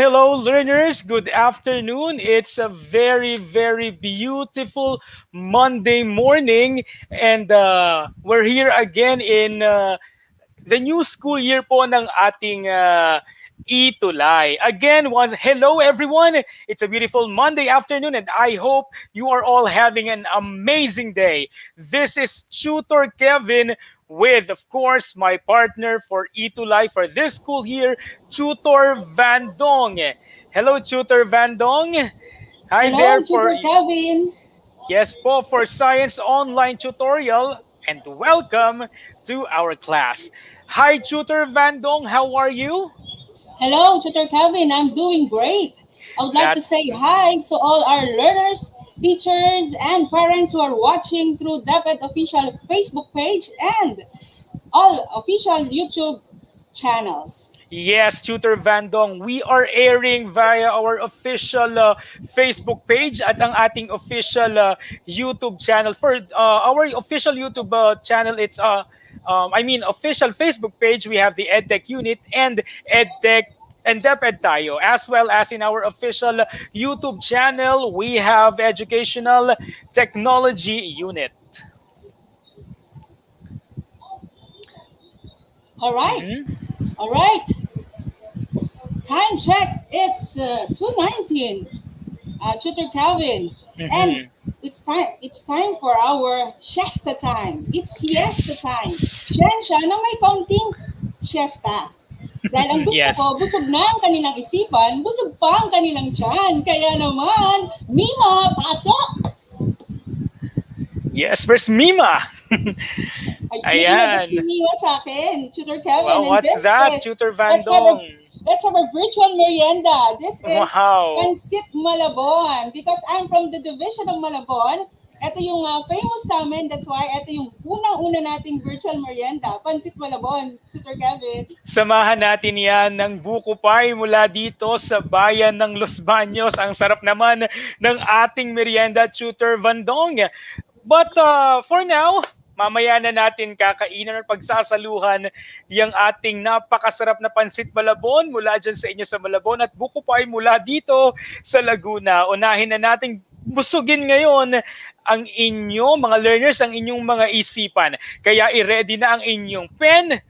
Hello, learners. Good afternoon. It's a very, very beautiful Monday morning, and we're here again in the new school year po ng ating Itulay. Again, once hello everyone. It's a beautiful Monday afternoon and I hope you are all having an amazing day. This is Tutor Kevin with of course my partner for Itulay for this school year, Tutor Van Dong. Hello Tutor Van Dong. Hi there Hello, for Tutor Kevin. yes po for Science Online Tutorial and welcome to our class. Hi Tutor Van Dong, how are you? Hello, Tutor Kevin. I'm doing great. I would like to That's say hi to all our learners, teachers, and parents who are watching through DepEd official Facebook page and all official YouTube channels. yes, Tutor Van Dong. We are airing via our official Facebook page at ang ating official YouTube channel. For our official YouTube channel, official Facebook page, we have the EdTech unit and EdTech and DepEd tayo, as well as in our official YouTube channel, we have Educational Technology Unit. All right, Mhm. all right. Time check. It's 2:19. Tutor Calvin, and Mhm. it's time for our siesta time. It's siesta Yes. time. Siyensya na may kaunting siesta. Dahil ang gusto Yes. ko, busog na ang kanilang isipan, busog pa ang kanilang tiyan. Kaya naman, Mima, pasok! Yes, where's Mima? Ay, may inagot si Ayan. Mima sa akin, Tutor Kevin, Well, and what's this that, is, Tutor Van let's have a Dong? let's have a virtual merienda. This is Wow. Pansit Malabon. Because I'm from the division of Malabon, ito yung famous sa amin. That's why ito yung unang-una nating virtual merienda. Pansit Malabon, Tutor Kevin. Samahan natin yan ng buko pie mula dito sa bayan ng Los Baños. Ang sarap naman ng ating merienda, Tutor Van Dong. But for now, mamaya na natin kakainan at pagsasaluhan yung ating napakasarap na pansit Malabon mula dyan sa inyo sa Malabon at buko pie mula dito sa Laguna. Unahin na nating busugin ngayon ang inyo, mga learners, ang inyong mga isipan. Kaya i-ready na ang inyong pen,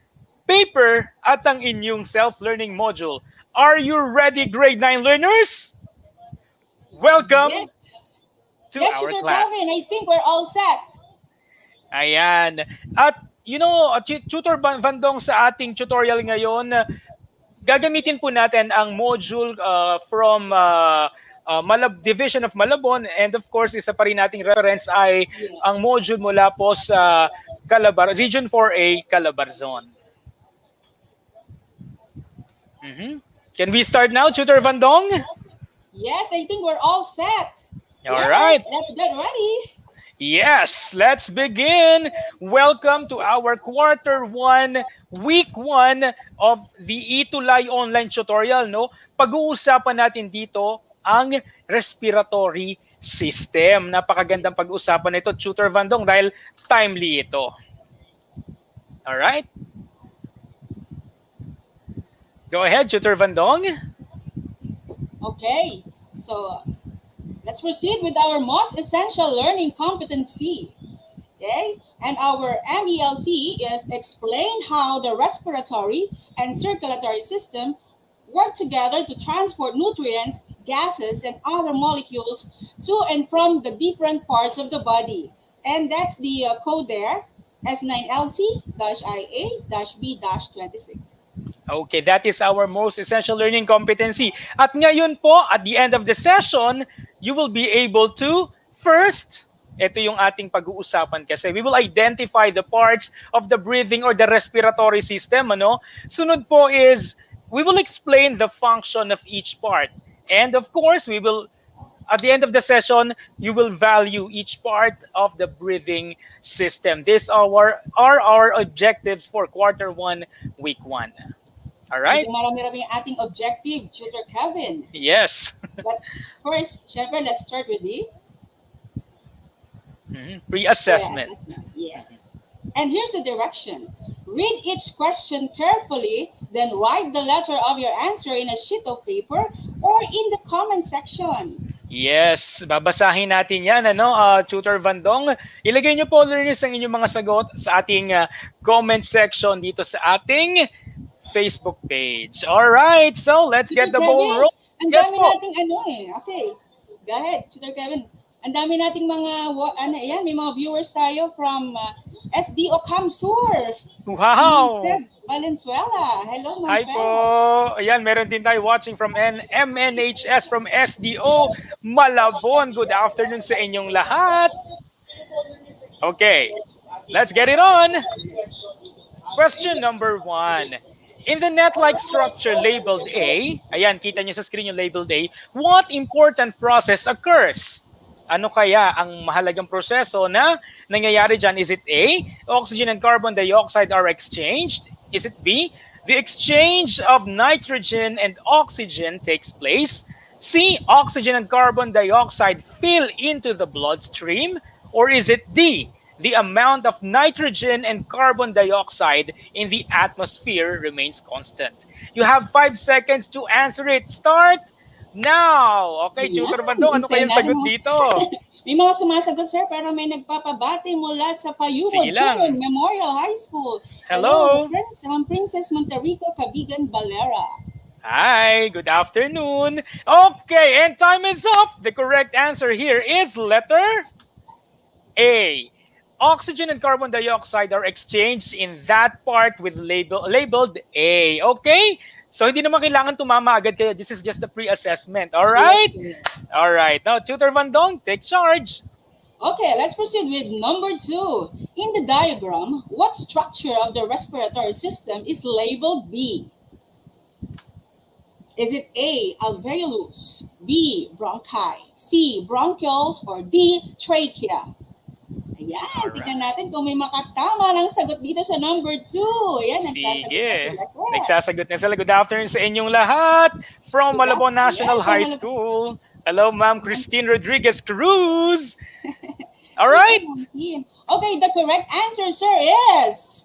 paper, at ang inyong self-learning module. Are you ready, grade 9 learners? Welcome Yes. to Yes, our Tutor Kevin, I class. think we're all set. Ayan. At Tutor Bandong sa ating tutorial ngayon, gagamitin po natin ang module from Division of Malabon and of course isa pa rin nating reference ay Yes. ang module mula po sa Region 4A Calabarzon. Mhm. Can we start now, Tutor Bandong? Yes, I think we're all set. All Learners, right. let's get ready. Yes, let's begin. Welcome to our quarter one, week one of the Itulay online tutorial. No? Pag-uusapan natin dito ang respiratory system. Napakagandang pag-uusapan nito, Tutor Vandong, dahil timely ito. All right? Go ahead, Tutor Vandong. Okay, so let's proceed with our most essential learning competency. Okay, and our MELC is explain how the respiratory and circulatory system work together to transport nutrients, gases, and other molecules to and from the different parts of the body. And that's the code there, S9LT-IA-B-26. Okay, that is our most essential learning competency. At ngayon po, at the end of the session, you will be able to first, ito yung ating pag-uusapan kasi we will identify the parts of the breathing or the respiratory system. Ano? Sunod po is, we will explain the function of each part. And of course, we will at the end of the session, you will value each part of the breathing system. These are our objectives for quarter one, week one. All right? Medyo marami-rami ang ating objective, Tutor Kevin. Yes. But first, syempre, let's start with the Pre-assessment. pre-assessment. Yes. And here's the direction. Read each question carefully, then write the letter of your answer in a sheet of paper or in the comment section. Yes, babasahin natin yan, Tutor Vandong. Ilagay nyo po, learners, ang inyong mga sagot sa ating comment section dito sa ating Facebook page. All right, so let's get Tutor the ball Kevin, rolling. ang Yes dami po. nating Okay, go ahead, Tutor Kevin. Ang dami nating mga, may mga viewers tayo from SDO Camsur. Wow! Si Valenzuela. Hello, Ma'am Hi po! Ayan, meron din tayo watching from MNHS from SDO Malabon. Good afternoon sa inyong lahat. Okay, let's get it on. Question number 1. In the net-like structure labeled A, ayan, kita nyo sa screen yung labeled A, what important process occurs? Ano kaya ang mahalagang proseso na nangyayari dyan? Is it A, oxygen and carbon dioxide are exchanged? Is it B, the exchange of nitrogen and oxygen takes place? C, oxygen and carbon dioxide fill into the bloodstream? Or is it D, the amount of nitrogen and carbon dioxide in the atmosphere remains constant? You have 5 seconds to answer it. Start now! Okay, Ayan, Tutor Bandong, ano hintayin kayang natin sagot mo. dito? May mga sumasagot, sir, pero may nagpapabati mula sa Payumo Sige Junior lang. Memorial High School. Hello. Ma'am Princess Monterico Cabigan Valera. Hi, good afternoon. Okay, and time is up. The correct answer here is letter A. Oxygen and carbon dioxide are exchanged in that part with labeled A. Okay? So hindi naman kailangan tumama agad kayo. This is just the pre-assessment. All right? Yes, sir. All right. Now, Tutor Vandong, take charge. Okay, let's proceed with number 2. In the diagram, what structure of the respiratory system is labeled B? Is it A, alveolus, B, bronchi, C, bronchioles, or D, trachea? Ayan, Alright. tignan natin kung may makatama ng sagot dito sa number 2. Ayan, nagsasagot na Sige. sila. Nagsasagot na sila. Good afternoon sa inyong lahat from Malabon National High School. Hello, Ma'am Christine Rodriguez Cruz. All right. Okay, the correct answer, sir, is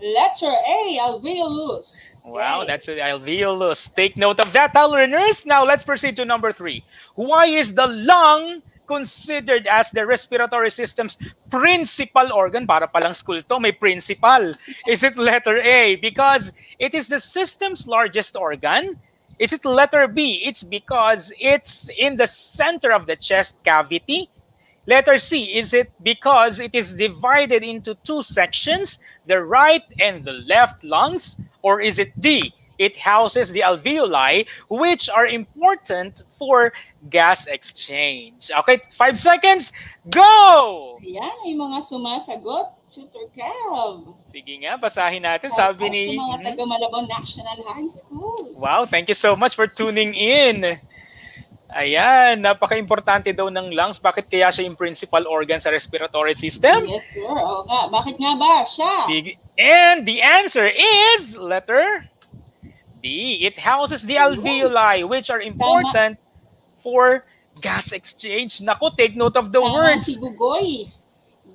letter A, alveolus. Wow, that's an alveolus. Take note of that, learners. Now, let's proceed to number 3. Why is the lung considered as the respiratory system's principal organ? Para palang school to, may principal. Is it letter A, because it is the system's largest organ? Is it letter B, it's because it's in the center of the chest cavity? Letter C, is it because it is divided into 2 sections, the right and the left lungs? Or is it D, it houses the alveoli, which are important for gas exchange? Okay, 5 seconds, go! Ayan, may mga sumasagot. Tutor Kev. Sige nga, basahin natin. Shout Sabi out ni... sa mga taga Malabon National High School. Wow, thank you so much for tuning in. Ayan, napaka-importante daw ng lungs. Bakit kaya siya yung principal organ sa respiratory system? Yes, sir. Oo nga. Bakit nga ba siya? Sige. And the answer is letter D. It houses the alveoli, which are important for gas exchange. Naku, take note of the words. Si Bugoy.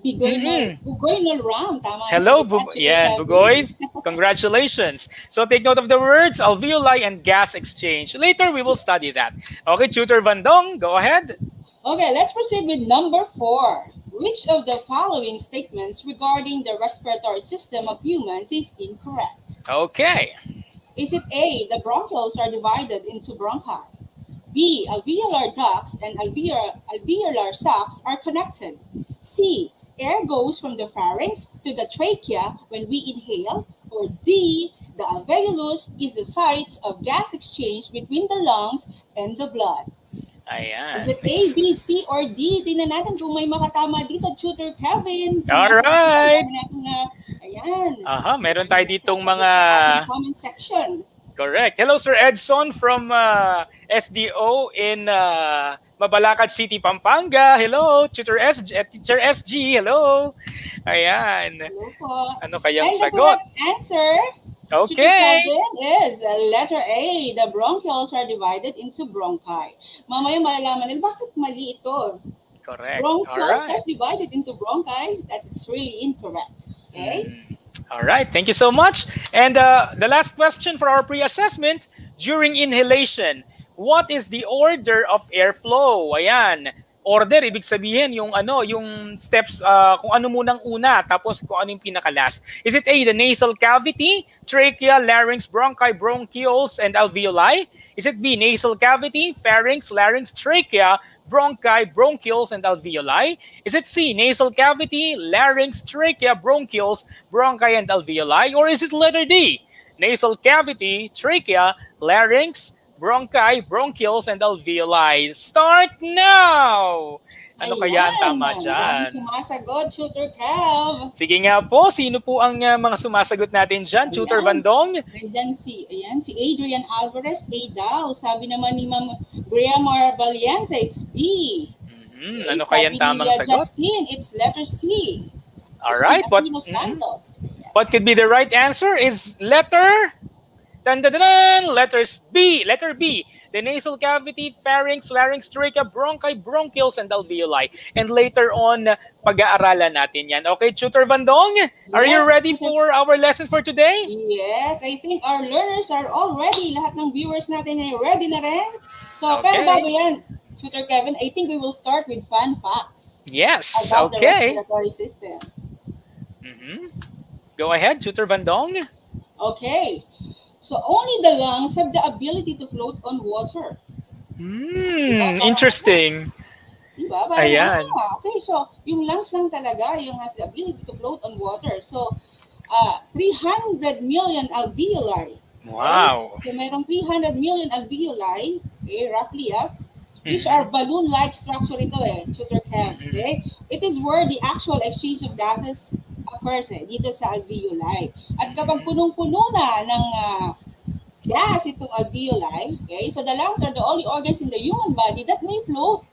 Bugoy Nolram. Tama. Hello, Bugoy. Congratulations. So take note of the words, alveoli and gas exchange. Later, we will study that. Okay, Tutor Vandong, go ahead. Okay, let's proceed with number 4. Which of the following statements regarding the respiratory system of humans is incorrect? Okay. Is it A, the bronchioles are divided into bronchi? B, alveolar ducts and alveolar sacs are connected? C, air goes from the pharynx to the trachea when we inhale? Or D, the alveolus is the site of gas exchange between the lungs and the blood? Ayan. Is it A, B, C, or D? Tingnan natin kung may makatama dito, Tutor Kevin. Alright. Ayan. Aha, meron tayo ditong mga... Sa comment section. Correct. Hello, Sir Edson from SDO in Mabalacat City, Pampanga. Hello, Teacher SG. Hello. Ayan. Hello po. Ano kayang And sagot? The correct answer, Okay. is letter A. The bronchioles are divided into bronchi. Mamaya malalaman nila, bakit mali ito? Correct. Bronchioles Alright. are divided into bronchi. That's really incorrect. Okay? All right, thank you so much. And the last question for our pre-assessment, during inhalation, what is the order of airflow? Ayan. Order, ibig sabihin yung ano, yung steps, kung ano munang una, tapos kung ano yung pinaka-last. Is it A, the nasal cavity, trachea, larynx, bronchi, bronchioles, and alveoli? Is it B, nasal cavity, pharynx, larynx, trachea, bronchi, bronchioles, and alveoli? Is it C, nasal cavity, larynx, trachea, bronchioles, bronchi, and alveoli? Or is it letter D, nasal cavity, trachea, larynx, bronchi, bronchioles, and alveoli? Start now! Ano kaya ang Ayan, tama maraming dyan? sumasagot, Tutor Kev. Sige nga po, sino po ang mga sumasagot natin dyan? Tutor Ayan. Bandong? Nandyan si Adrian Alvarez, A daw. Sabi naman ni Ma'am Briamar Valiente, it's B. Okay, Ano kaya ang sabi tamang ni sagot? Justine, it's letter C. Alright, Justine Aquino Santos. Ayan. what could be the right answer is letter... Dun, dun, dun, dun, letters B. Letter B. The nasal cavity, pharynx, larynx, trachea, bronchi, bronchioles, and alveoli. And later on, pag-aaralan natin yan. Okay, Tutor Vandong, are you Yes, ready Tutor- for our lesson for today? Yes, I think our learners are all ready. Lahat ng viewers natin ay ready na rin. So, Okay. pero bago yan, Tutor Kevin, I think we will start with fun facts Yes, about the okay. respiratory system. Go ahead, Tutor Vandong. Okay. So, only the lungs have the ability to float on water. Interesting. Diba? Parang, Ayan. okay. So, yung lungs lang talaga, yung has the ability to float on water. So, 300 million alveoli. Wow. Okay? So, merong 300 million alveoli, okay, roughly, which are balloon-like structure ito Tutor Kev, okay? It is where the actual exchange of gases occurs dito sa alveoli. At kapag punong-puno na ng gas itong alveoli, okay, so the lungs are the only organs in the human body that may float.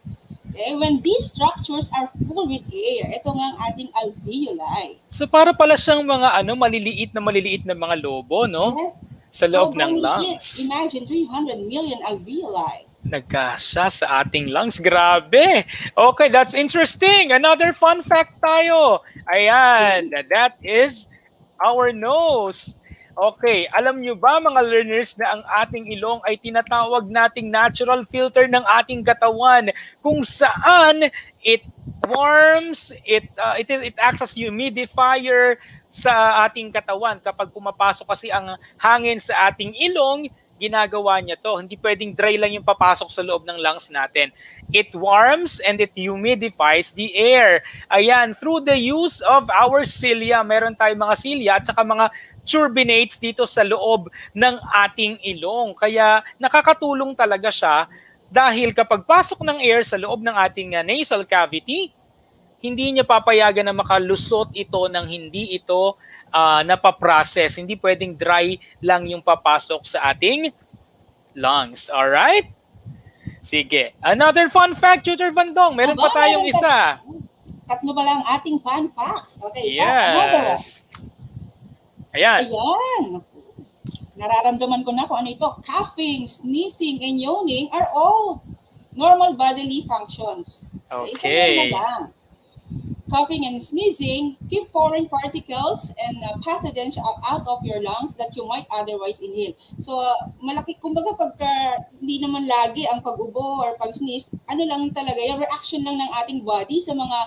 Okay, when these structures are full with air, ito nga ang ating alveoli. So para pala siyang mga maliliit na mga lobo, no? Yes. Sa loob ng Sobrang liit. lungs. Imagine 300 million alveoli. Nagkasya sa ating lungs. Grabe. Okay, that's interesting. Another fun fact tayo. Ayan, that is our nose. Okay, alam nyo ba mga learners na ang ating ilong ay tinatawag nating natural filter ng ating katawan kung saan it warms, it acts as humidifier sa ating katawan. Kapag pumapasok kasi ang hangin sa ating ilong, ginagawa niya to. Hindi pwedeng dry lang yung papasok sa loob ng lungs natin. It warms and it humidifies the air. Ayan, through the use of our cilia. Meron tayong mga cilia at saka mga turbinates dito sa loob ng ating ilong. Kaya nakakatulong talaga siya dahil kapag pasok ng air sa loob ng ating nasal cavity, hindi niya papayagan na makalusot ito ng hindi ito napaprocess. Hindi pwedeng dry lang yung papasok sa ating lungs. Alright? Sige. Another fun fact, Tutor Vandong. Meron pa tayong isa. Tatlo ba lang ating fun facts? Okay, another one. Yes. Ayan. Ayan. Nararamdaman ko na kung ano ito. Coughing, sneezing, and yawning are all normal bodily functions. Okay. Isa lang. Coughing and sneezing keep foreign particles and pathogens out of your lungs that you might otherwise inhale. So, malaki, kumbaga pagka hindi naman lagi ang pag-ubo or pag-sneeze, ano lang talaga, yung reaction lang ng ating body sa mga,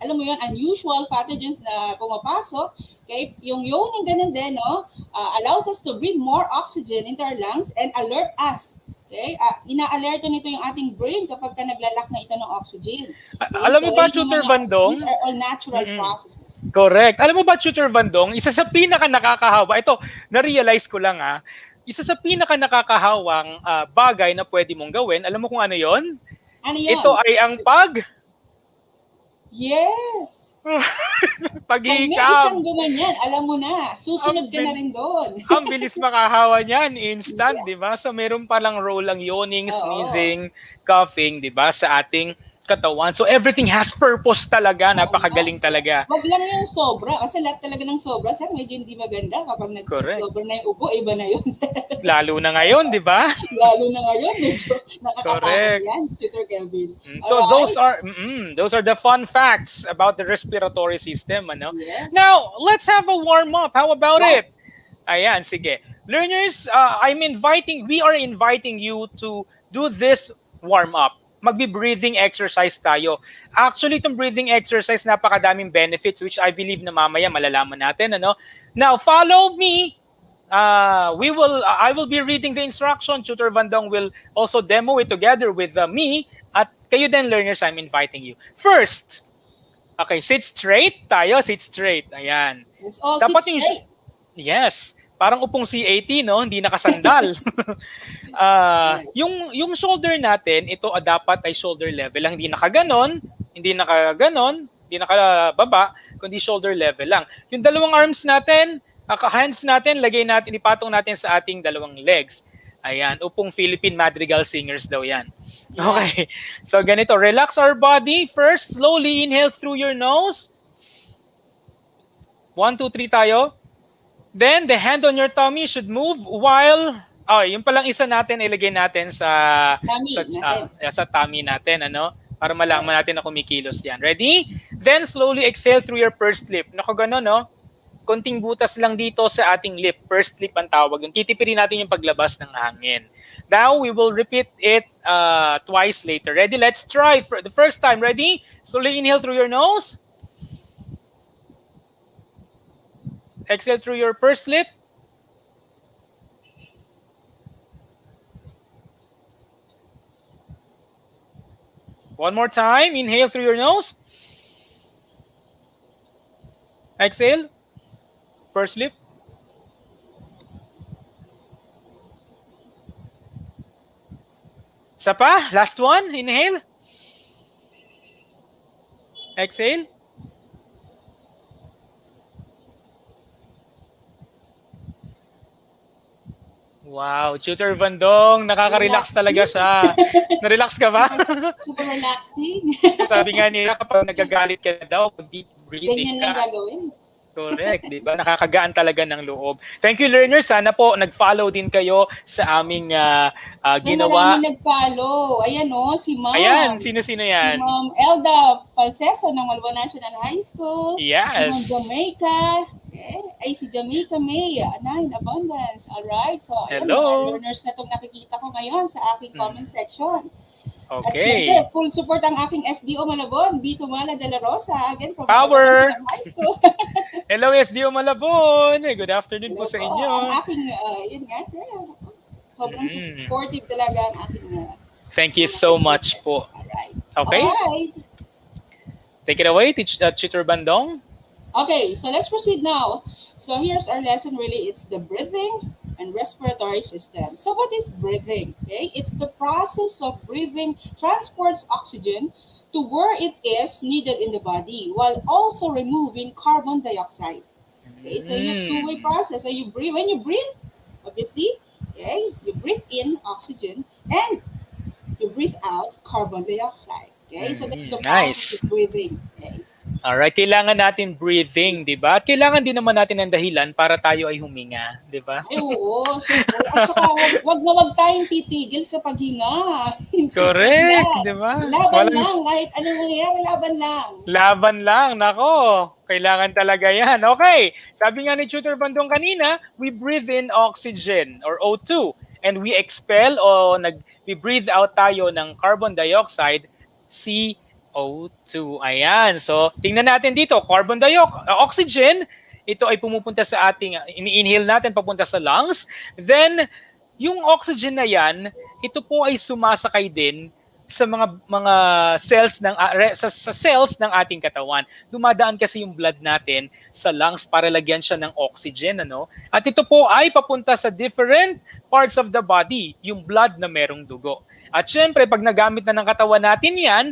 alam mo yun, unusual pathogens na pumapasok. Okay? Yung yawning ganun din, no? Allows us to breathe more oxygen into our lungs and alert us. Okay? Ina-alerto nito yung ating brain kapag ka naglalak na ito ng oxygen. Okay? Alam mo ba, Tutor Vandong? These are all natural processes. Correct. Alam mo ba, Tutor Vandong, isa sa pinaka nakakahawa, ito, na-realize ko lang isa sa pinaka nakakahawang bagay na pwede mong gawin, alam mo kung ano yon? Ano yun? Ito ay ang Yes! Pag may paghihikab. isang gumanyan, alam mo na, susunod ka na rin doon. Ang bilis makahawa niyan, instant, di ba? So meron palang role ang yawning, sneezing, coughing, di ba, sa ating katawan. So everything has purpose talaga, Oo nga. napakagaling So, talaga. wag lang yung sobra. Kasi lahat talaga ng sobra, sir, medyo hindi maganda. Kapag Correct. nag-sobra na yung ubo, iba na yun, sir. Lalo na ngayon, di ba? Lalo na ngayon, medyo nakakatakot Correct. yan, Tutor Kelvin. So Alright? those are the fun facts about the respiratory system, ano? Yes. Now, let's have a warm up. How about Wow. it? Ayan, sige. Learners, we are inviting you to do this warm up. Magbe-breathing exercise tayo. Actually, itong breathing exercise, napakadaming benefits which I believe na mamaya malalaman natin, ano? Now, follow me. I will be reading the instruction. Tutor Vandong will also demo it together with me. At kayo din, learners, I'm inviting you. First, okay, sit straight tayo. Sit straight. Ayan. Let's all sit Dapat yung straight. Yes, parang upong C80, no? Hindi nakasandal. Alright. Yung shoulder natin, ito dapat ay shoulder level lang, hindi nakaganon, hindi nakababa, kundi shoulder level lang. Yung dalawang arms natin, hands natin, ipatong natin sa ating dalawang legs. Ayan, upong Philippine Madrigal Singers daw yan. Yeah. Okay, so ganito, relax our body. First, slowly inhale through your nose. 1, 2, 3 tayo. Then, the hand on your tummy should move while, yung palang isa natin, ilagay natin sa tummy natin, ano? Para malaman natin na kumikilos yan. Ready? Then, slowly exhale through your pursed lip. Naku, gano'n, no? Konting butas lang dito sa ating lip. Pursed lip ang tawag. Yung titipirin natin yung paglabas ng hangin. Now, we will repeat it twice later. Ready? Let's try. For the first time, ready? Slowly inhale through your nose. Exhale through your pursed lip. One more time. Inhale through your nose. Exhale. Pursed lip. Isa pa. Last one. Inhale. Exhale. Wow, Tutor Vandong, nakaka-relax talaga siya. Na-relax ka ba? Super relaxing. Sabi nga nila, kapag nagagalit ka na daw, deep breathing Ganyan lang ka. gagawin. Correct, di ba? Nakakagaan talaga ng loob. Thank you, learners. Sana po nag-follow din kayo sa aming ginawa. Maraming nag-follow. Ayan si Ma'am. Ayan, sino-sino yan? Si Ma'am Elda Palseso ng Malwa National High School. Yes. Si Ma'am Jamaica. Ay, si Jamaica May. Nine Abundance. Alright. So, ayan, Hello. mga learners na itong nakikita ko ngayon sa aking comment section. At Okay. syempre, full support ang aking SDO Malabon, Dito Mala de la Rosa. Again, from Power! Malabon High School. Hello, SDO Malabon. Good afternoon po sa inyo. Ang aking, yun nga, sir. Sobrang supportive talaga ang aking Thank you so much po. Alright. Okay. Alright. Take it away, Tutor Bandong. Okay, so let's proceed now. So here's our lesson really. It's the breathing and respiratory system. So what is breathing? Okay, it's the process of breathing transports oxygen to where it is needed in the body while also removing carbon dioxide. Okay, so you two-way process. So you breathe, when you breathe, obviously, okay, you breathe in oxygen and you breathe out carbon dioxide. Okay, so that's the process of breathing. Okay. Alright, kailangan natin breathing, di ba? At kailangan din naman natin ng dahilan para tayo ay huminga, di ba? Ay, oo, syempre. At saka wag tayong titigil sa paghinga. Correct, di ba? Laban lang, kahit anong mangyayari, laban lang. Laban lang, nako. Kailangan talaga yan. Okay, sabi nga ni Tutor Bandong kanina, we breathe in oxygen or O2 and we expel we breathe out tayo ng carbon dioxide, CO2. Ayan. So, tingnan natin dito. Oxygen, ito ay pumupunta sa ating, ini-inhale natin papunta sa lungs. Then, yung oxygen na yan, ito po ay sumasakay din sa mga cells sa cells ng ating katawan. Dumadaan kasi yung blood natin sa lungs para lagyan siya ng oxygen, ano? At ito po ay papunta sa different parts of the body, yung blood na merong dugo. At syempre, pag nagamit na ng katawan natin yan,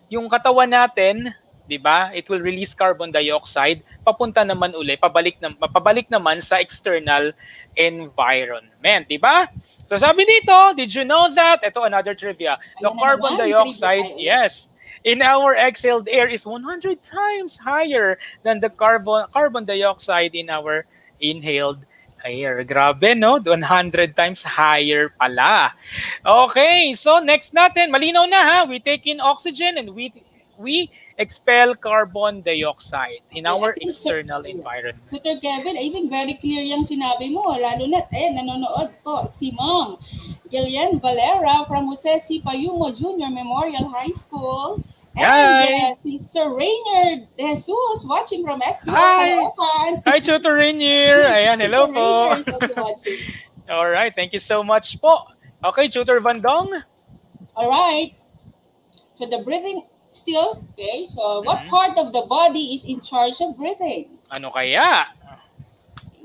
yung katawan natin, 'di ba? It will release carbon dioxide papunta naman uli, pabalik naman sa external environment, 'di ba? So sabi dito, did you know that? Ito another trivia. The carbon dioxide, yes. in our exhaled air is 100 times higher than the carbon dioxide in our inhaled air. Grabe, no? 100 times higher pala. Okay, so next natin, malinaw na ha. We take in oxygen and we expel carbon dioxide in Okay, I our think, Sir, external yeah. environment. Tutor Kevin, I think very clear yung sinabi mo. Lalo na, nanonood po si Ma'am Gillian Valera from Jose C. Payumo Junior Memorial High School. And Hi! si Sir Rainier De Jesus watching from SDO Hi! Caloocan. Hi, Tutor Rainier! Ayan, hello Tutor po! Rainier is also watching. Alright, thank you so much po. Okay, Tutor Vandong? All right. So the breathing still, okay? So what Mhm. part of the body is in charge of breathing? Ano kaya?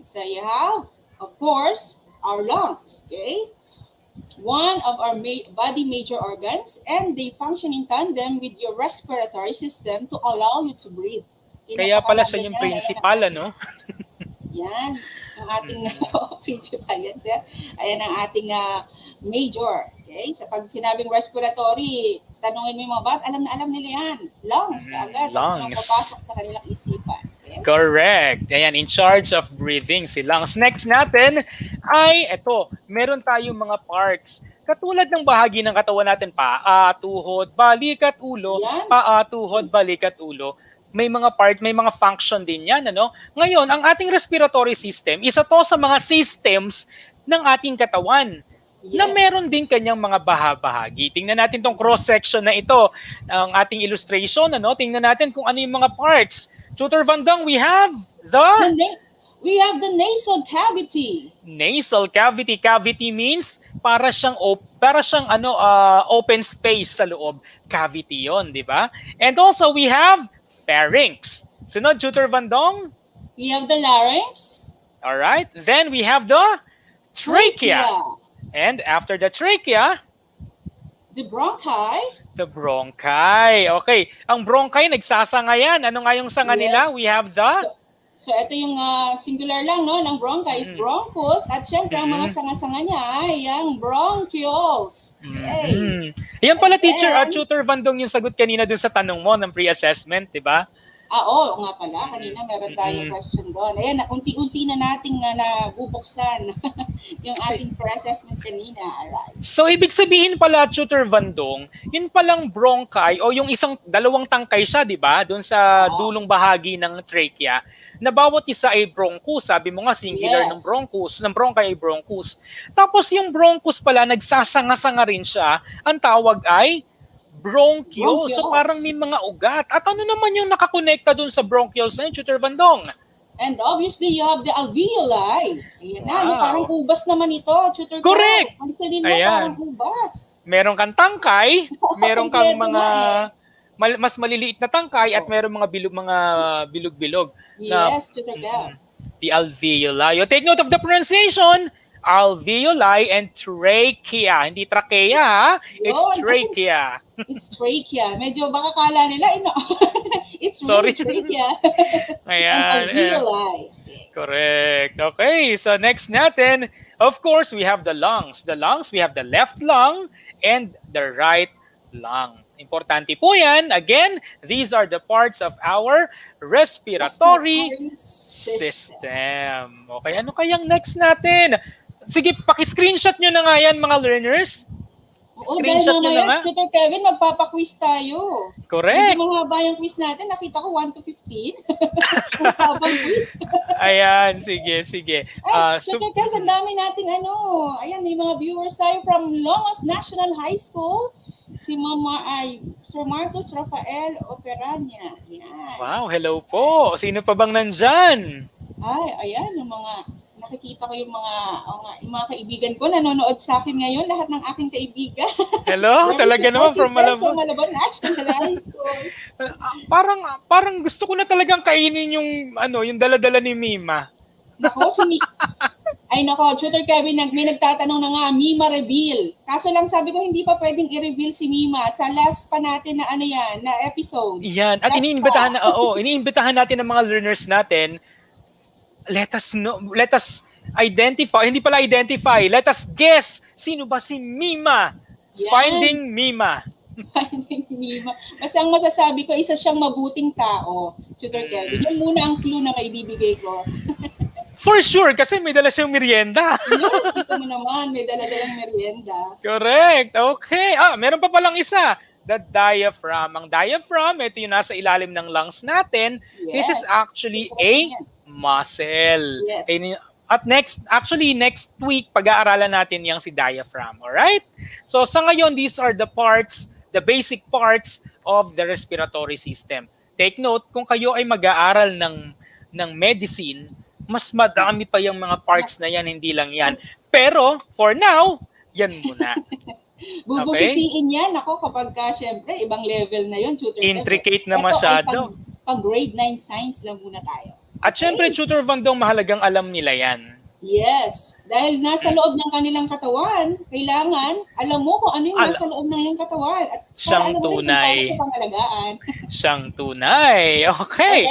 So you have, of course, our lungs, okay? One of our body major organs, and they function in tandem with your respiratory system to allow you to breathe. Okay, Kaya pala siya napakahalaga yung niyan. Ayan ang principal, ating, ano? yan, ang ating Mhm. principal yan, sir. Ayan ang ating major. Okay, sa pag sinabing respiratory, tanungin mo yung mga bat, alam na alam nila yan. Lungs, kaagad, ang Lungs. papasok sa kanilang isipan. Okay? Correct. Ayan, in charge of breathing si lungs. Next natin ay, eto, meron tayong mga parts. Katulad ng bahagi ng katawan natin, paa, tuhod, balik at ulo, Yan. paa, tuhod, balik at ulo. May mga part, may mga function din yan. Ano? Ngayon, ang ating respiratory system, isa to sa mga systems ng ating katawan na Yes. meron din kanyang mga bahagi. Tingnan natin tong cross-section na ito, ang ating illustration. Ano? Tingnan natin kung ano yung mga parts. Tutor Vandang, we have the We have the nasal cavity. nasal cavity. Cavity means para siyang open space sa loob. Cavity 'yon, di ba? And also we have pharynx. Sunod, Tutor Vandong. We have the larynx. All right. Then we have the trachea. Trachea. And after the trachea, The bronchi. the bronchi. Okay. Ang bronchi, nagsasanga yan. Ano nga yung sanga nila? Yes. We have the So ito yung singular lang, no, ng bronchi is bronchus. At syempre, ang mga sanga-sanga niya ay ang bronchioles. Okay. Yan pala, And teacher at then, Tutor Vandong, yung sagot kanina dun sa tanong mo ng pre-assessment, di ba? oo nga pala. Kanina meron tayong question doon. Ayan, unti-unti na nating nabubuksan yung ating pre-assessment kanina. Alright. So, ibig sabihin pala, Tutor Vandong, yun palang bronchi o yung dalawang tangkay siya, di ba? Doon sa dulong bahagi ng trachea, na bawat isa ay bronchus. Sabi mo nga, singular ng bronchus, ng bronchi ay bronchus. Tapos yung bronchus pala, nagsasanga-sanga rin siya. Ang tawag ay bronchio. So parang may mga ugat. At ano naman yung nakakonekta dun sa bronchioles na yun, Tutor Bandong? And obviously, you have the alveoli. Ayan na, yung parang ubas naman ito, Tutor. Correct! Pansin mo, parang ubas. Meron kang tangkay, meron kang mga mas maliliit na tangkay at meron mga bilog-bilog. Yes, Tutor. The alveoli. Take note of the pronunciation. Alveoli and trachea. Hindi trachea, ha? It's trachea. It's trachea. Medyo baka kala nila, it's really trachea. Ayan. And alveoli. Correct. Okay, so next natin, of course, we have the lungs. The lungs, we have the left lung and the right lung. Importante po yan. Again, these are the parts of our respiratory system. Okay, ano kayang next natin? Sige, paki-screenshot nyo na nga yan, mga learners. Screenshot nyo na nga. Tutor Kevin, magpapa-quiz tayo. Correct. Hindi mahaba yung quiz natin. Nakita ko 1 to 15. Mahabang quiz. Ayan, sige. Tutor Kevin, ang dami nating ayan, may mga viewers tayo from Longos National High School. Si Sir Marcos Rafael Operanya. Yan. Wow, hello po. Sino pa bang nandyan? Ay, ayan, yung mga nakikita ko yung mga kaibigan ko nanonood sa akin ngayon, lahat ng aking kaibigan. Hello, talaga naman from Malabon. From Malabon National High School. Parang gusto ko na talagang kainin yung dala-dala ni Mima. Nako, Tutor Kevin, may nagtatanong na nga, Mima reveal. Kaso lang sabi ko, hindi pa pwedeng i-reveal si Mima sa last pa natin na na episode. Yan, at iniimbitahan natin ang mga learners natin. Let us identify, hindi pala identify, let us guess, sino ba si Mima? Yes. Finding Mima. Finding Nemo. Basta ang masasabi ko, isa siyang mabuting tao, Tutor Kevin. Yan muna ang clue na may bibigay ko. For sure, kasi may dala siyang merienda. Yes, kita mo naman, may dala-dalang merienda. Correct. Okay. Meron pa palang isa. The diaphragm. Ang diaphragm, ito yung nasa ilalim ng lungs natin. This is Yes. actually a muscle. Yes. At next week, pag-aaralan natin yung si diaphragm. Alright? So sa ngayon, these are the parts, the basic parts of the respiratory system. Take note, kung kayo ay mag-aaral ng medicine, mas madami pa yung mga parts na yan, hindi lang yan. Pero, for now, yan muna. Bubusisiin yan ako kapag syempre, ibang level na yun, Tutor Kevin. Intricate na masyado. Pag grade 9 science lang muna tayo. At syempre, Tutor Vandong, mahalagang alam nila yan. Yes. Dahil nasa loob ng kanilang katawan, kailangan alam mo kung ano yung nasa loob ng iyong katawan. At siyang tunay. Siya pangalagaan. Siyang tunay. Okay.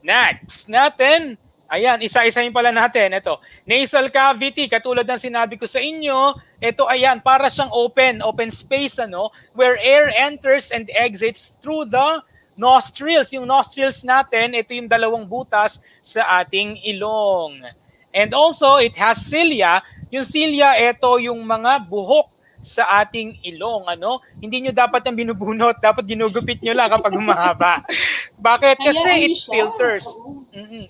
Next natin. Ayan, isa-isahin pala natin. Ito, nasal cavity, katulad ng sinabi ko sa inyo, ito ayan, para siyang open space, where air enters and exits through the nostrils. Yung nostrils natin, ito yung dalawang butas sa ating ilong. And also, it has cilia. Yung cilia, ito yung mga buhok sa ating ilong. Hindi nyo dapat yung binubunot, dapat ginugupit nyo lang kapag humahaba. Bakit? Kasi it filters.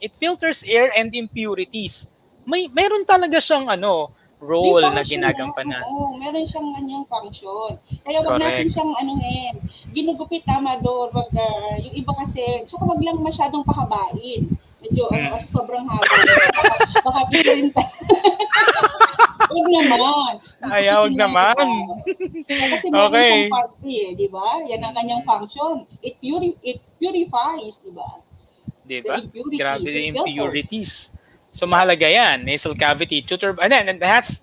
It filters air and impurities. Mayroon talaga siyang role na ginagampanan. Oo, meron siyang kanyang function. Kaya wag natin siyang ginugupit, tama doon. Wag, yung iba kasi, tsaka wag lang masyadong pahabain. Medyo kasi sobrang haba. Baka pikirin tayo. Huwag naman. Huwag naman. Kasi meron siyang party di ba? Yan ang kanyang function. It purifies, di ba? Diba? Grabe the impurities. So mahalaga yan, nasal cavity, and then it has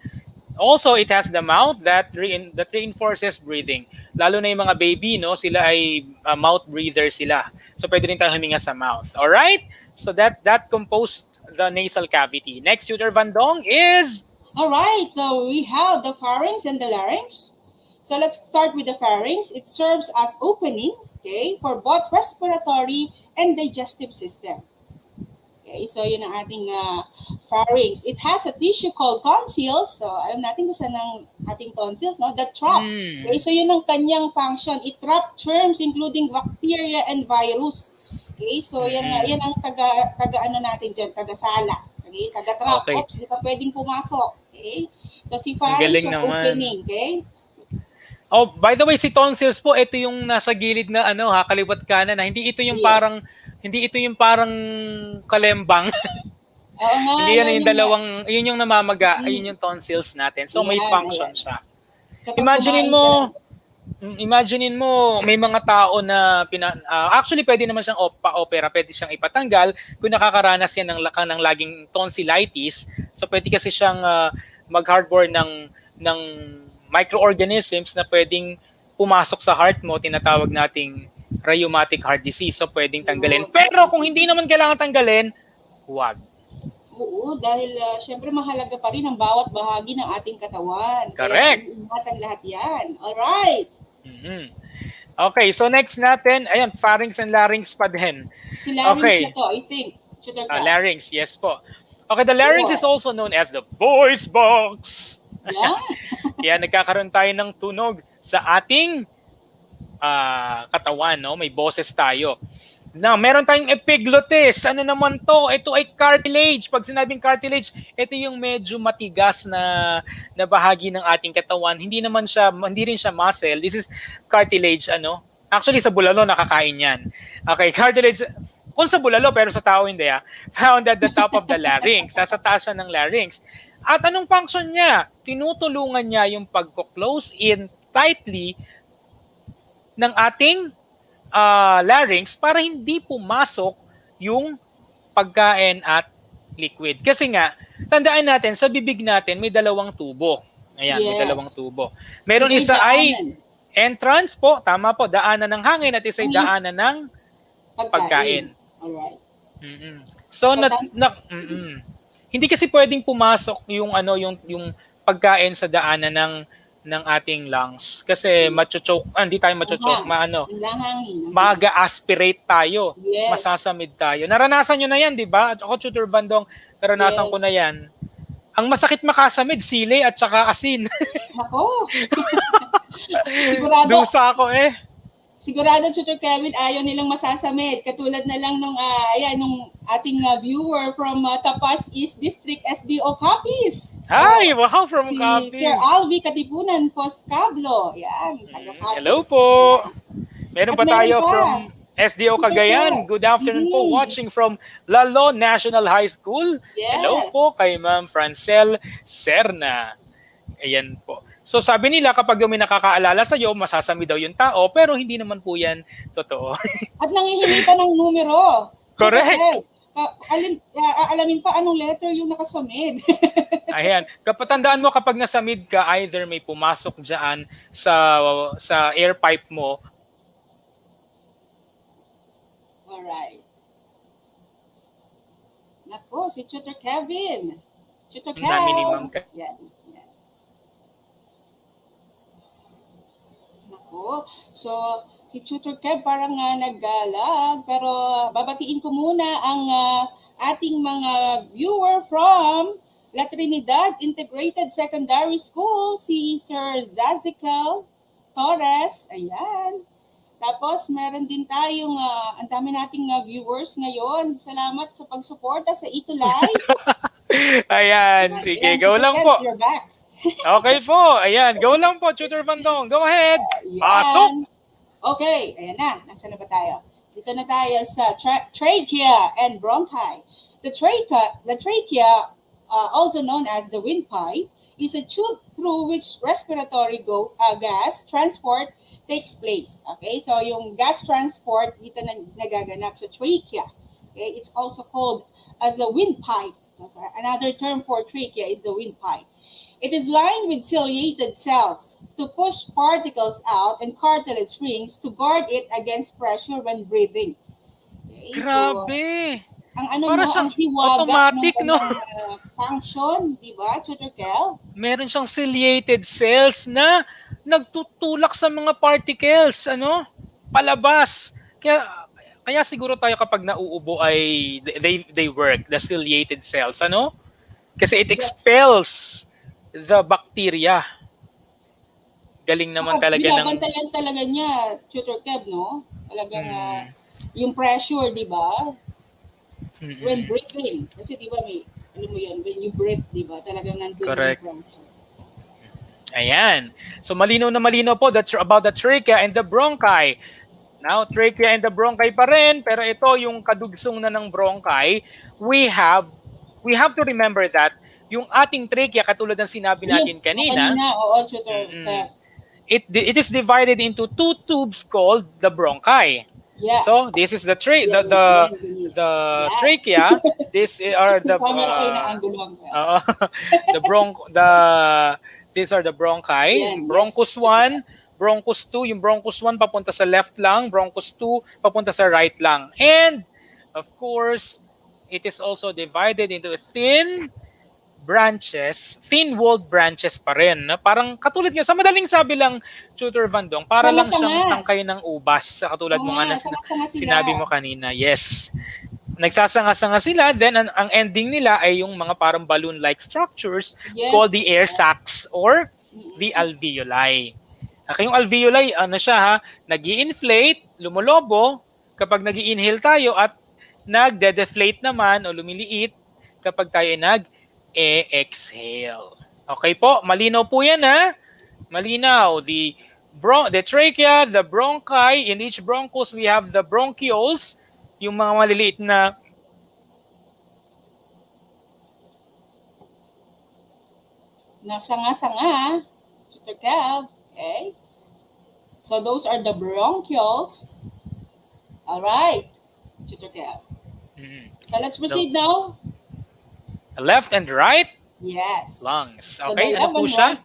the mouth that reinforces breathing. Lalo na yung mga baby, sila ay mouth breather sila. So pwede rin tayong huminga sa mouth. All right? So that composed the nasal cavity. Next, Tutor Vandong is. All right. So we have the pharynx and the larynx. So let's start with the pharynx. It serves as opening, for both respiratory and digestive system. Okay, so yun ang ating pharynx. It has a tissue called tonsils. So alam natin kung saan ang ating tonsils, no? The trap. Okay, so yun ang kanyang function. It trap germs including bacteria and virus. Okay, so yan ang taga natin diyan, taga-sala. Okay, taga-trap. Okay. Oops, di pa pwedeng pumasok. Okay? So si pharynx yung opening, okay? Oh, by the way, si tonsils po, ito yung nasa gilid na kaliwat kanan na hindi ito yung parang kalembang. Oo nga. Hindi yan yung dalawang, yun yung namamaga, yun yung tonsils natin. So may function siya. Imaginein mo, may mga tao na actually pwede naman siyang pa-opera, pwede siyang ipatanggal kung nakakaranas yan ng laging tonsillitis. So pwede kasi siyang mag-harbor ng microorganisms na pwedeng pumasok sa heart mo, tinatawag nating rheumatic heart disease. So pwedeng tanggalin. Pero kung hindi naman kailangan tanggalin, huwag. Oo, dahil syempre mahalaga pa rin ang bawat bahagi ng ating katawan. Correct. Kaya ingatan lahat yan. Alright. Okay, so next natin, ayan, pharynx and larynx pa din. Si larynx na to, I think. Larynx, yes po. Okay, the larynx is also known as the voice box. Yeah. Kaya nagkakaroon tayo ng tunog sa ating katawan, may boses tayo. Now, meron tayong epiglottis. Ano naman to? Ito ay cartilage. Pag sinabing cartilage, ito yung medyo matigas na bahagi ng ating katawan. Hindi rin siya muscle. This is cartilage, Actually, sa bulalo nakakain yan. Okay, cartilage. Kung sa bulalo, pero sa tao hindi, found at the top of the larynx. Sa taas siya ng larynx. At anong function niya? Tinutulungan niya yung pagko-close in tightly ng ating larynx para hindi pumasok yung pagkain at liquid. Kasi nga, tandaan natin, sa bibig natin may dalawang tubo. Ayan, may dalawang tubo. Meron isa ay entrance po, tama po, daanan ng hangin at isa ay daanan ng pagkain. Alright. So, hindi kasi pwedeng pumasok yung yung pagkain sa daanan ng ating lungs. Kasi macho-choke, hindi tayo Ang macho-choke, lungs. Yung lang hangin. Ang hangin. mag-aspirate tayo, Yes. masasamid tayo. Naranasan nyo na yan, di ba? Ako, Tutor Bandong, naranasan ko Yes. na yan. Ang masakit makasamid, sili at saka asin. Nako. Sigurado, Dusa ako eh. sigurado, Tutor Kevin, ayaw nilang masasamid. Katulad na lang nung, nung ating viewer from Tapas East District SDO Capiz. Hi, wow, from Si Sir Capiz. Alvi Katipunan Foscablo. Yan, taga Capiz. Hello po. Meron At pa meron tayo pa. from SDO Ito Cagayan. po. Good afternoon po, watching from Lalo National High School. Hello Yes. po kay Ma'am Francel Serna. Ayan po. So sabi nila kapag may nakakaalala sa iyo, masasami daw yung tao, pero hindi naman po yan totoo. At nangihingi pa ng numero. Correct. Alamin pa anong letter yung nakasamid. Ayan. Kapatandaan mo kapag nasamid ka, either may pumasok diyan sa air pipe mo. Alright. Nako, si Tutor Kevin. Tutor Ang dami ni Ma'am. Kev. Yan. Nako. So, si Tutor Kev parang naggalag. Pero babatiin ko muna ang ating mga viewer from La Trinidad Integrated Secondary School, si Sir Zazical Torres. Ayan. Tapos, meron din tayong, ang dami nating viewers ngayon. Salamat sa pagsuporta sa Ito Live. Ayan, sige, Ayan, go Tutor lang Kev, po. you're back. Okay po, ayan, go lang po, Tutor Bandong. Go ahead. Ayan. Pasok. Okay, ayan na. Nasaan na ba tayo? Dito na tayo sa trachea and bronchi. The trachea, also known as the windpipe, is a tube through which respiratory gas transport takes place. Okay, so yung gas transport dito na nagaganap sa trachea. Okay, it's also called as a windpipe. Another term for trachea is the windpipe. It is lined with ciliated cells to push particles out and cartilage rings to guard it against pressure when breathing. Okay, Grabe. So, ang ano Para mo, siyang ang hiwaga automatic, ng no? Function, di ba, Tutor Kel? Meron siyang ciliated cells na nagtutulak sa mga particles, palabas. Kaya siguro tayo kapag nauubo ay they work, the ciliated cells, Kasi it expels the bacteria. Galing naman talaga ng... Binabantayan talaga niya, Tutor Kev, no? Talagang yung pressure, di ba? When breathing. Kasi di ba alam mo yun, when you breathe, di ba? Talagang nandun Correct. yung pressure. Ayan. So malinaw na malinaw po about the trachea and the bronchi. Now, trachea and the bronchi pa rin, pero ito yung kadugsong na ng bronchi. We have to remember that yung ating trachea, katulad ng sinabi natin kanina, oo, Tutor Kev. It is divided into two tubes called the bronchi. Yeah. So this is the trachea. These are the these are the bronchi. Yeah, Bronchus 1, Bronchus 2. Yung Bronchus 1 papunta sa left lung, Bronchus 2 papunta sa right lung. And of course, it is also divided into thin-walled branches pa rin. Parang katulad nga, sa madaling sabi lang, Tutor Vandong, para lang siyang tangkay ng ubas. Katulad mo nga na sinabi mo kanina. Yes. Nagsasanga-sanga sila, then ang ending nila ay yung mga parang balloon-like structures called the air sacs or the alveoli. Okay, yung alveoli, nag-i-inflate, lumolobo, kapag nag-i-inhale tayo at nagde-deflate naman o lumiliit kapag tayo nag-exhale. Okay po, malinaw po yan Malinaw. The trachea, the bronchi, in each bronchus we have the bronchioles, yung mga maliliit na nasanga-sanga, Tutor Kev. Okay? So those are the bronchioles. All right, Tutor Kev. So let's proceed now. Left and right? Yes. Lungs. So Okay, ano po siya?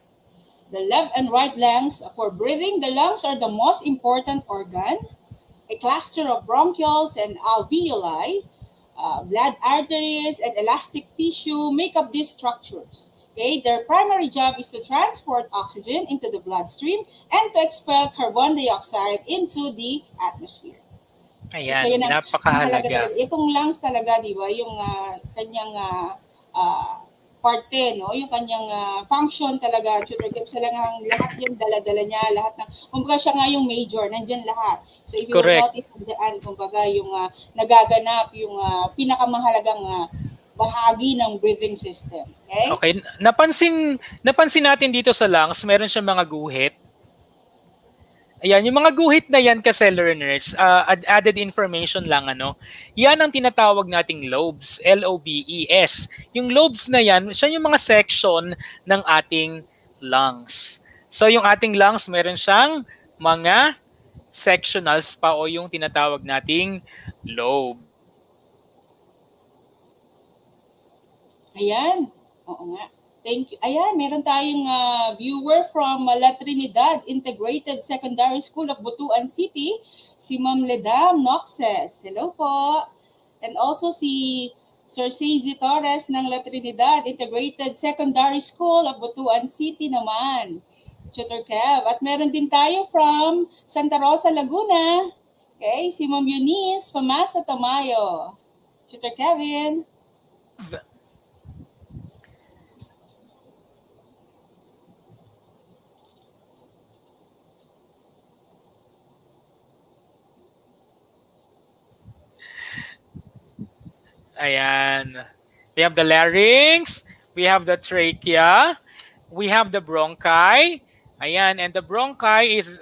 The left and right lungs for breathing. The lungs are the most important organ. A cluster of bronchioles and alveoli, blood arteries, and elastic tissue make up these structures. Okay, their primary job is to transport oxygen into the bloodstream and to expel carbon dioxide into the atmosphere. Okay, so Ayan, yun ang mahalaga napakahalaga. talaga. Itong lungs talaga, di ba, yung kanyang ah, parte, no? Yung kanyang function talaga, tutor Gibbs, talagang lahat yung dala-dala niya, lahat ng, kumbaga siya nga yung major, nandyan lahat. So if you will Correct. notice, nandyan, kumbaga yung nagaganap, yung pinakamahalagang bahagi ng breathing system. Okay? Okay, napansin natin dito sa lungs, meron siyang mga guhit. Ayan, yung mga guhit na yan kasi learners, added information lang ano. Yan ang tinatawag nating lobes, L-O-B-E-S. Yung lobes na yan, siya yung mga section ng ating lungs. So yung ating lungs, meron siyang mga sectionals pa o yung tinatawag nating lobe. Ayan. Oo nga. Thank you. Ayan, meron tayong viewer from La Trinidad Integrated Secondary School of Butuan City, si Ma'am Ledam Noxes. Hello po. And also si Sir Cesy Torres ng La Trinidad Integrated Secondary School of Butuan City naman. Tutor Kev. At meron din tayo from Santa Rosa, Laguna. Okay, si Ma'am Eunice Famasa Tamayo. Tutor Kevin. Ayan. We have the larynx, we have the trachea, we have the bronchi. Ayan, and the bronchi is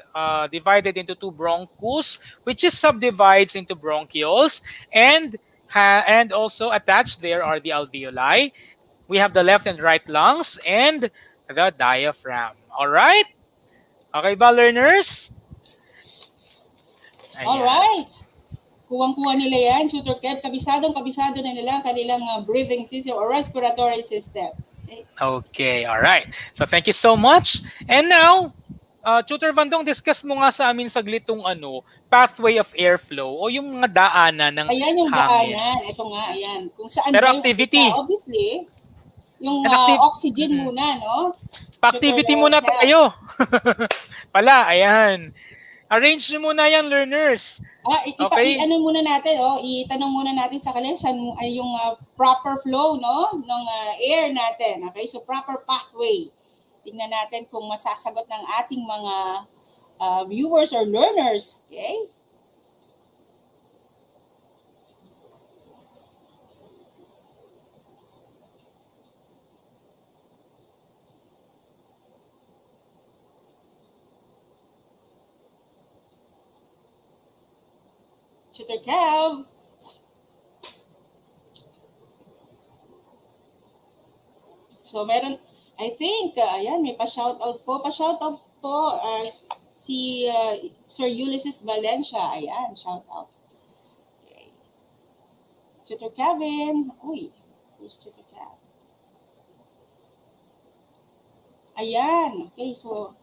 divided into two bronchus, which is subdivides into bronchioles, and and also attached there are the alveoli. We have the left and right lungs and the diaphragm. All right? Okay ba, learners? All Ayan. right. Kuwang-kuha nila yan, Tutor Kev. Kabisado na nila ang kanilang breathing system or respiratory system. Okay? Okay, all right. So thank you so much. And now, Tutor Vandong, discuss mo nga sa amin saglit tong pathway of airflow o yung mga daanan ng Ayan yung hangin. daanan. Ito nga, ayan. Kung saan Pero ba yung umpisa? activity. Obviously, yung oxygen Mm-mm. muna, no? Tutor Pa-activity muna Kev. tayo. Pala, ayan. Arrange nyo muna yan, learners. Okay? Ano muna natin, itanong muna natin sa kanila saan ay yung proper flow, no, ng air natin. Okay, so proper pathway. Tingnan natin kung masasagot ng ating mga viewers or learners. Okay? Tutor Kev. So meron, I think, ayan, may pa-shoutout po. Pa-shoutout po si Sir Ulysses Valencia. Ayan, shoutout. Okay. Tutor Kevin. Uy, who's Tutor Kev? Ayan, okay, so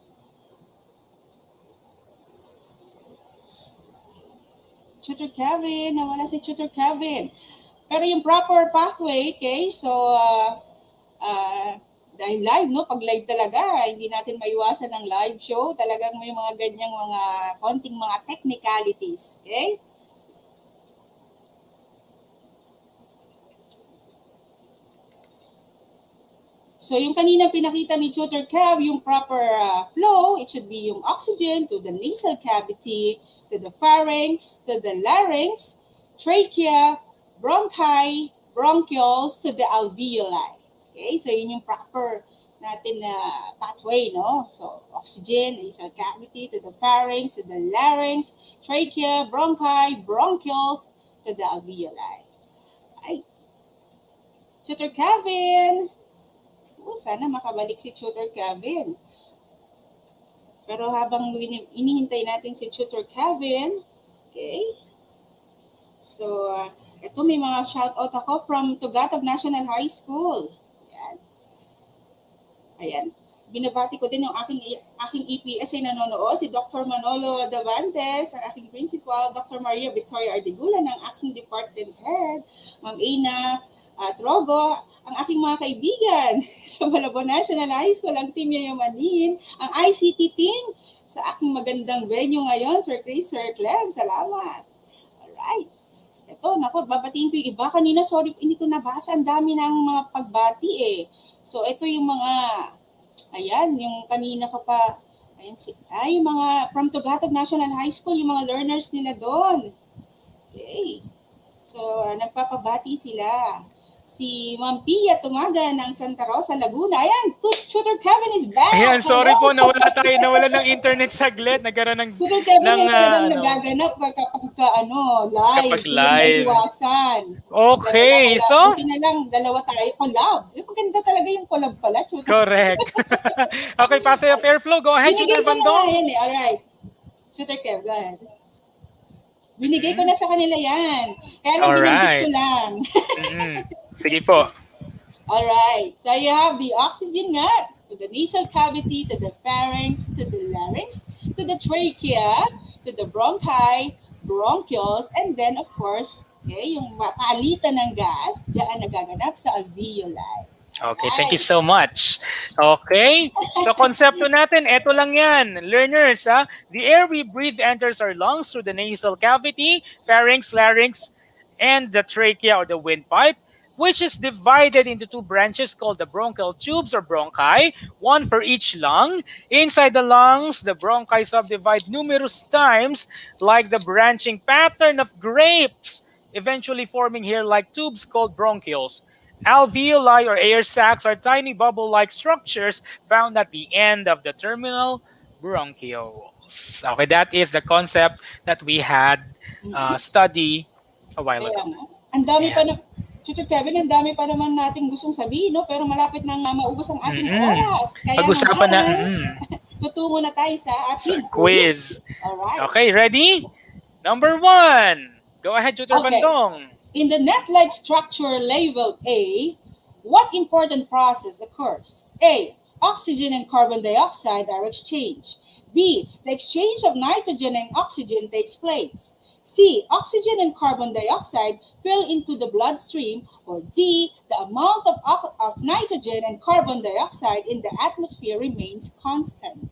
Tutor Kevin, nawala si Tutor Kevin. Pero yung proper pathway, okay, so dahil live, no? Pag live talaga, hindi natin maiwasan ng live show. Talagang may mga ganyang mga konting mga technicalities. Okay? So yung kanina pinakita ni Tutor Kev, yung proper flow, it should be yung oxygen to the nasal cavity, to the pharynx, to the larynx, trachea, bronchi, bronchioles, to the alveoli. Okay, so yun yung proper natin na pathway, no? So oxygen, nasal cavity, to the pharynx, to the larynx, trachea, bronchi, bronchioles, to the alveoli. Ay, Tutor Kevin! Sana makabalik si Tutor Kevin. Pero habang inihintay natin si Tutor Kevin, okay? So, ito may mga shoutout ako from Tugatog National High School. Ayan. Ayan. Binabati ko din yung aking EPS ay nanonood, si Dr. Manolo Davantes, ang aking principal, Dr. Maria Victoria Ardigula, ng aking department head, Ma'am Ina At Rogo, ang aking mga kaibigan sa Malabon National High School, ang Team Yayamanin, ang ICT team sa aking magandang venue ngayon, Sir Chris, Sir Clem. Salamat. Alright. Ito, nako, babatiin ko yung iba. Kanina, sorry, hindi ko nabasa. Ang dami ng mga pagbati eh. So, ito yung mga, ayan, yung kanina ka pa, ayan, yung mga from Tugatog National High School, yung mga learners nila doon. Okay. So, nagpapabati sila. Si Ma'am Pia Tumaga ng Santa Rosa, Laguna. Ayan, Tutor Kevin is back. Ayan, sorry Hello, po, nawala ng internet saglit. Nagkaroon ng Tutor Kevin, yan talagang ano, nagaganap kapag live. kapag Hindi mo live. maiwasan. Okay, Kaya, so buti na lang, dalawa tayo collab. Maganda talaga yung collab pala, Tutor. correct. Okay, pathway of airflow. Go ahead, Binigay Tutor ko na nga Bandong. yan eh. Alright. Tutor Kev, go ahead. Binigay ko na sa kanila yan. Kaya lang binanggit ko lang. Sige po. Alright. So you have the oxygen nga to the nasal cavity, to the pharynx, to the larynx, to the trachea, to the bronchi, bronchioles, and then of course, okay, yung palitan ng gas, diyan nagaganap sa alveoli. Okay, thank you so much. Okay, so konsepto natin, eto lang yan. Learners, the air we breathe enters our lungs through the nasal cavity, pharynx, larynx, and the trachea or the windpipe, which is divided into two branches called the bronchial tubes or bronchi, one for each lung. Inside the lungs, the bronchi subdivide numerous times like the branching pattern of grapes, eventually forming hair-like tubes called bronchioles. Alveoli or air sacs are tiny bubble-like structures found at the end of the terminal bronchioles. Okay, that is the concept that we had study a while ago. Ang dami pa na, Tutor Kevin, ang dami pa naman nating gustong sabihin, no? Pero malapit nang maubos ang ating oras. Kaya pag-usapan na. tutungo na tayo sa ating quiz. Alright. Okay, ready? Number 1. Go ahead, Tutor Bandong. In the net-like structure labeled A, what important process occurs? A. Oxygen and carbon dioxide are exchanged. B. The exchange of nitrogen and oxygen takes place. C. Oxygen and carbon dioxide fill into the bloodstream. Or D. The amount of nitrogen and carbon dioxide in the atmosphere remains constant.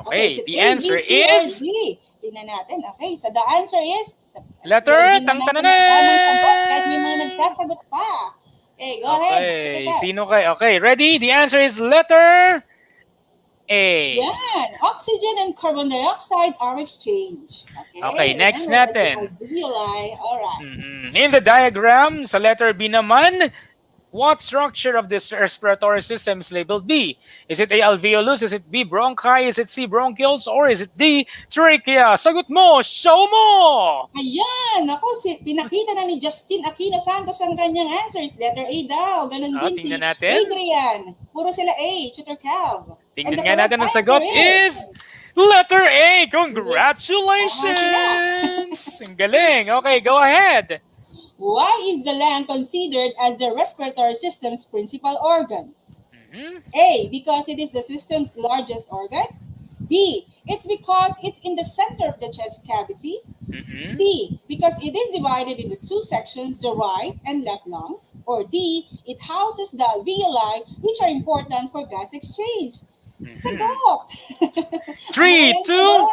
Okay, so the answer is... D. Tingnan natin. Okay, so the answer is... Letter, kahit may mga nagsasagot pa. Okay, go ahead. Okay, sino kayo? Okay, ready? The answer is letter A. Yan. Oxygen and carbon dioxide are exchanged. Okay, next natin. Alright. In the diagram, sa letter B naman, what structure of this respiratory system is labeled B? Is it A, alveolus? Is it B, bronchi? Is it C, bronchioles? Or is it D, trachea? Sagot mo! Show mo! Ayan! Ako, pinakita na ni Justin Aquino Santos ang kanyang answer. It's letter A daw. Ganun din si Adrian. Puro sila A, Tutor Cav. Tingnan nga natin ang sagot is letter A! Congratulations! Ang galing! Okay, go ahead! Why is the lung considered as the respiratory system's principal organ? A. Because it is the system's largest organ. B. It's because it's in the center of the chest cavity. C. Because it is divided into two sections, the right and left lungs. Or D. It houses the alveoli, which are important for gas exchange. Sagot! 3, 2,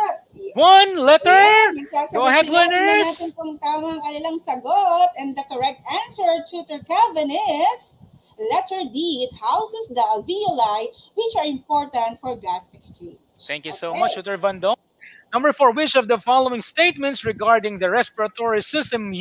1, letter! Go ahead, learners! Natin kung tama ang kanilang sagot. And the correct answer, Tutor Calvin, is letter D. It houses the alveoli, which are important for gas exchange. Thank you so much, Tutor Vandong. Number 4, which of the following statements regarding the respiratory system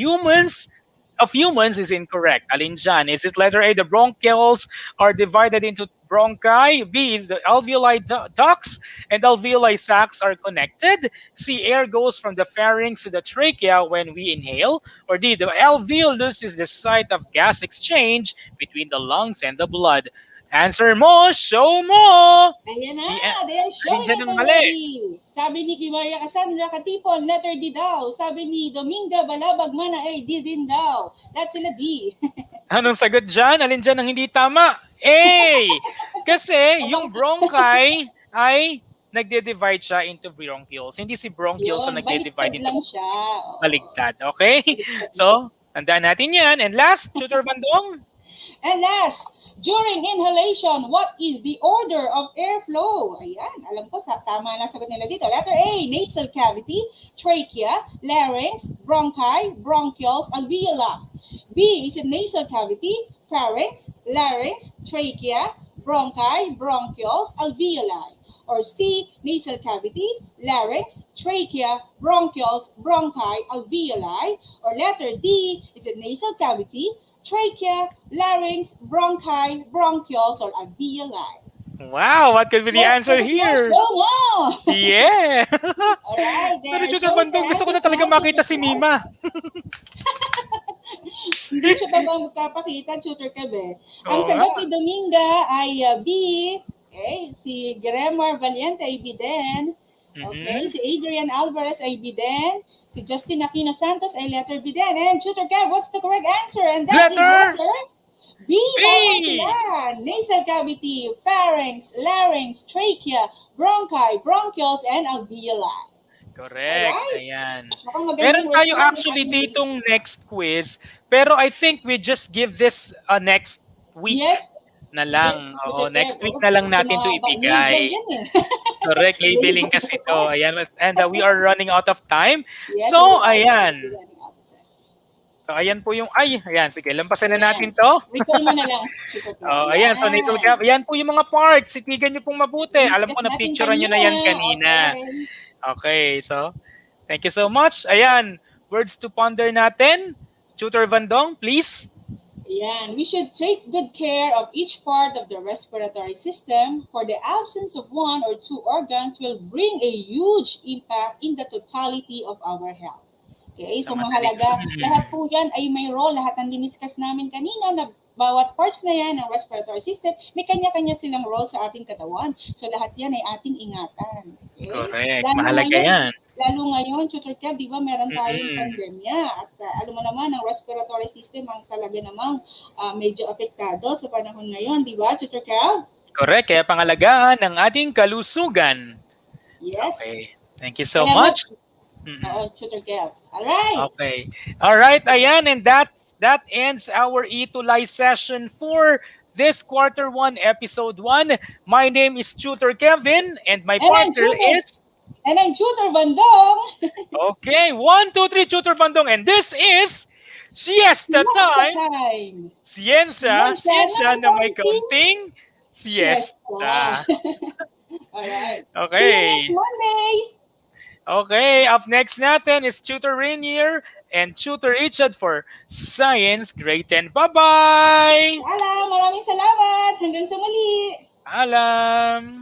of humans is incorrect? Alin dyan? Is it letter A, the bronchioles are divided into bronchi? B, the alveoli ducts and alveoli sacs are connected? C, air goes from the pharynx to the trachea when we inhale? Or D, the alveolus is the site of gas exchange between the lungs and the blood? Answer mo, show mo! Ayan na, they are showing it already. Sabi ni Maria Cassandra Katipon, letter D daw. Sabi ni Dominga Balabag Mana, D din daw. That's sila D. Anong sagot dyan? Alin dyan ang hindi tama? A! Kasi yung bronchi ay nagde-divide siya into bronchioles. Hindi si bronchioles na nagde-divide into siya. baligtad. Okay? So, tandaan natin yan. And last, Tutor Bandong? And last, during inhalation, what is the order of airflow? Ayan, alam ko tama na sagot nila dito. Letter A, nasal cavity, trachea, larynx, bronchi, bronchioles, alveoli. B, is it nasal cavity, pharynx, larynx, trachea, bronchi, bronchioles, alveoli? Or C, nasal cavity, larynx, trachea, bronchioles, bronchi, alveoli? Or letter D, is it nasal cavity, trachea, larynx, bronchi, bronchioles, or alveoli? Wow, what could be the Yes, answer sagot mo, here? show mo! Yeah. Alright, Pero they're Tutor showing Bandong, their gusto ko na answers talaga now, makita Tutor si Kev. Mima. Hindi siya pa ba magkapakita, Tutor Kev eh. Ang Oo nga. sagot ni Dominga ay B. Okay, si Gremar Valiente ay B din. Okay, Mhm. si Adrian Alvarez ay B din. Si Justin Aquino Santos ay letter B din. And Tutor Kev, what's the correct answer? And that is Letter letter B. Tama sila. B. Nasal cavity, pharynx, larynx, trachea, bronchi, bronchioles, and alveoli. Correct. Alright? Ayan. Mukhang maganda Meron yung tayo result ng actually ating ladies. ditong next quiz, pero I think we just give this next week Yes. na Sige, lang. Tutor Oo, Kev. next week Oh, na lang medyo natin to mahaba. Label ibigay. yan eh. Correct, labeling Label kasi the to. parts. Ayan, and we are running out of time. Yes, So, we are definitely ayan. running out of time. So, ayan po yung, ayan, sige, lampasan na Ayan. natin to. Recall mo na lang, Tutor Kev. Oh, ayan, so nasal Ayan. cavity. Ayan po yung mga parts. Sitigan nyo pong mabuti. Alam ko Diniscuss na natin picturean nyo na kanina. yan kanina. Okay. Okay, so thank you so much. Ayan, words to ponder natin. Tutor Vandong, please. Ayan. We should take good care of each part of the respiratory system, for the absence of one or two organs will bring a huge impact in the totality of our health. Okay, Sa so madaling mahalaga, lahat po yan ay may role, lahat ng diniscuss namin kanina na bawat parts na yan ng respiratory system, may kanya-kanya silang role sa ating katawan. So lahat yan ay ating ingatan. Okay? Correct. Lalo Mahalaga ngayon, yan. Tutor Kev, di ba meron tayong Mm-mm. pandemya at alam mo naman, ang respiratory system ang talaga namang medyo apektado sa panahon ngayon, di ba, Tutor Kev? Correct. Kaya pangalagaan ng ating kalusugan. Yes. Okay. Thank you so Alam mo, much. Mm-mm. Tutor Kev. Alright. Okay. All right. Ayan, and that ends our E2 Live session for this Q1 episode 1. My name is Tutor Kevin, and my And I'm partner Tutor. is And I'm Tutor Bandong. okay. 1, 2, 3, Tutor Bandong, and this is Siesta Siesta Time. time. Siyensa, Siesta siyensya ng na may konting kaunting siesta. siesta. Alright. See you next Okay. Monday. Okay, up next natin is Tutor Rainier and Tutor Richard for Science Grade 10. Bye-bye! Maraming salamat. Hanggang sa muli. Alam!